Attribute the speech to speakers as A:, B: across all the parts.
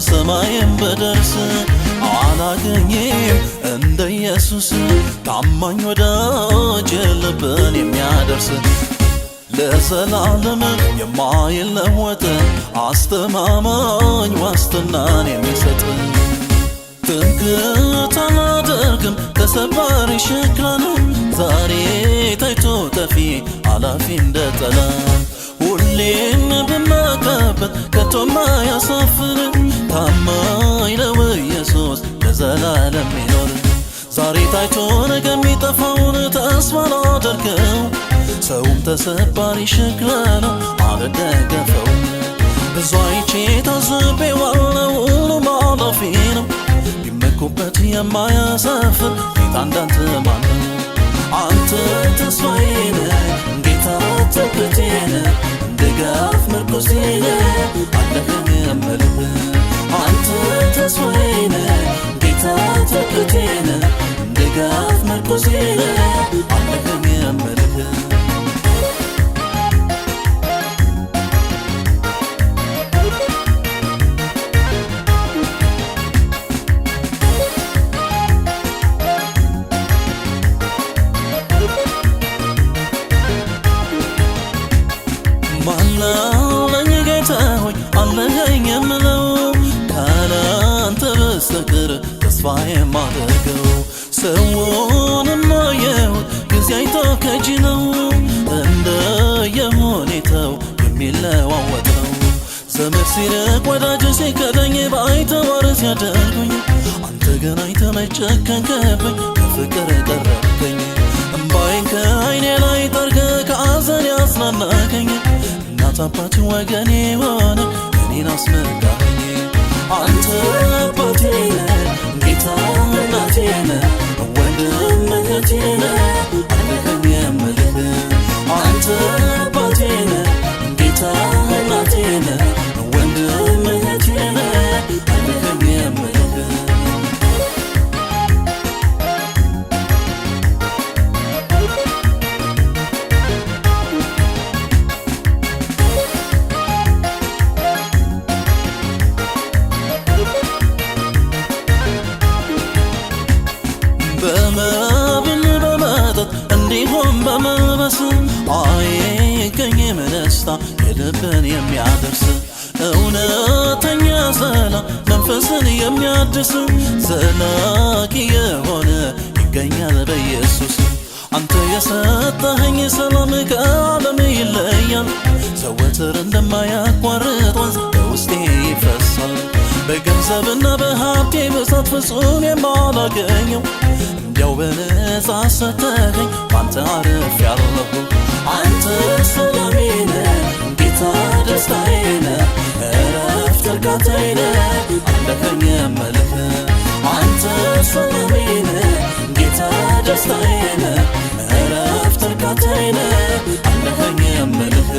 A: ሰማይም በደርስ አላገኘም እንደ ኢየሱስ ታማኝ ወዳጅ ልብን የሚያደርስ ለዘላለም የማይለወጥ አስተማማኝ ዋስትናን የሚሰጥ ትምክህት አላደርግም ተሰባሪ ሸክላ ነው ዛሬ ታይቶ ጠፊ አላፊ እንደ ጠላት ሁሌም ብመካበት ከቶም አያሳፍር ታማኝ ነው ኢየሱስ ለዘላለም ይኖር ዛሬ ታይቶ ነገ የሚጠፋውን ተስፋ ላደርገው ሰውም ተሰባሪ ሸክላ ነው አልደገፈው ብዙ አይቼ ታዝቤዋለሁ ሁሉም አላፊ ነው ቢመኩበት የማያሳፍር ጌታ እንዳንተ ማን ነው አንተ ተስፋዬ ነህ ጌታ ትምክህቴ ነህ ድጋፍ ምርኩዜ ነህ አለኸኝ የምልህ አንተ ተስፋዬ ነህ ጌታ ትምክህቴ ነህ ድጋፍ ምርኩዜ ነህ አለኸኝ የምልህ ማናለኝ ጌታ ሆይ አለኸኝ የምለው ካላንተ በስተቀር ተስፋ የማደርገው ሰውንም አየሁት ጊዜ አይቶ ከእጅ ነው እንደ የሁኔታው የሚለዋወጥ ነው ዘመድ ሲርቅ ወዳጅ ሲከዳኝ ባይተዋር ሲያደርጉኝ አንተ ግን አይተህ መጨከንክብኝ በፍቅር ቀረብከኝ እምባዬን ከዓይኔ ላይ ጠርገህ ከሐዘን ያጽናናኸኝ እናት አባት ወገኔ ሆነ እኔን አስመካኸኝ አንተ አባቴ ነህ ጌታ እናቴ ነህ ወንድም እህቴ ነህ አለኸኝ የምልህ አንተ አባቴ ነህ ጌታ እናቴ ነህ ወንድም እህቴ ነህ አለኸኝ የምልህ በመብል በመጠጥ እንዲሁም በመልበስ አይገኝም ደስታ የልብን የሚያደርስ እውነተኛ ሰላም መንፈስን የሚያድስ ዘላቂ የሆነ ይገኛል በኢየሱስ አንተ የሰጠኸኝ ሰላም ከዓለም ይለያል ዘወትር እንደማያቋርጥ ወንዝ በውስጤ ይፈሳል በገንዘብና በሀብቴ ብዛት ፍጹም የማላገኘው እንዲያው በነፃ ሰጠኸኝ ባንተ አርፌያለሁ አንተ ሰላሜ ነህ ጌታ ደስታዬ ነህ እረፍት እርካታዬ ነህ አለኸኝ የምልህ አንተ ሰላሜ ነህ ጌታ ደስታዬ ነህ እረፍት እርካታዬ ነህ አለኸኝ የምልህ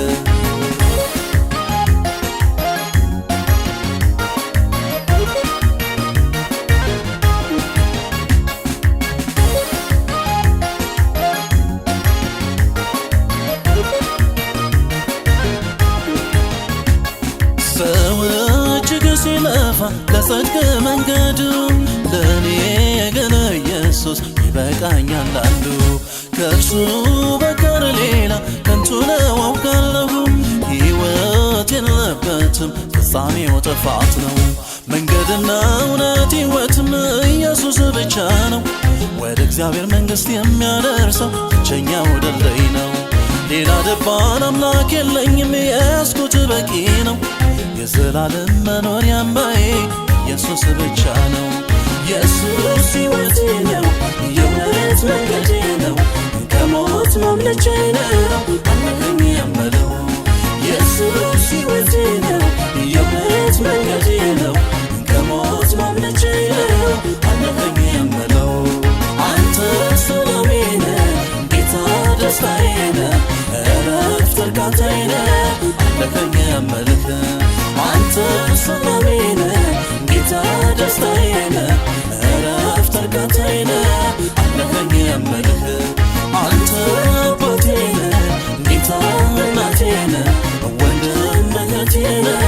A: ሰው እጅግ ሲለፋ ለጽድቅ መንገዱ ለእኔ ግን ኢየሱስ ይበቃኛል አሉ ከእርሱ በቀር ሌላ ከንቱ ነው አውቃለሁ ሕይወት የለበትም ፍጻሜው ጥፋት ነው መንገድና እውነት ሕይወትም ኢየሱስ ብቻ ነው ወደ እግዚአብሔር መንግሥት የሚያደርሰው ብቸኛው ድልድይ ነው ሌላ ደባል አምላክ የለኝም የያዝኩት በቂ ነው የዘላለም መኖሪያ አምባዬ ኢየሱስ ብቻ ነው ኢየሱስ ሕይወቴ ነው የእውነት መንገዴ ነው ከሞት ማምለጫዬ ነው አለኸኝ የምለው ኢየሱስ ሕይወቴ ነው የእውነት መንገዴ ነው ከሞት ማምለጫዬ ነው አለኸኝ የምለው አንተ ሰላሜ ነህ ጌታ ደስታዬ ነህ እረፍት እርካታዬ ነህ አለኸኝ የምልህ አንተ ሰላሜ ነህ ጌታ ደስታዬ ነህ እረፍት እርካታዬ ነህ አለኸኝ የምልህ አንተ አባቴ ነህ ጌታ እናቴ ነህ ወንድም እህቴ ነህ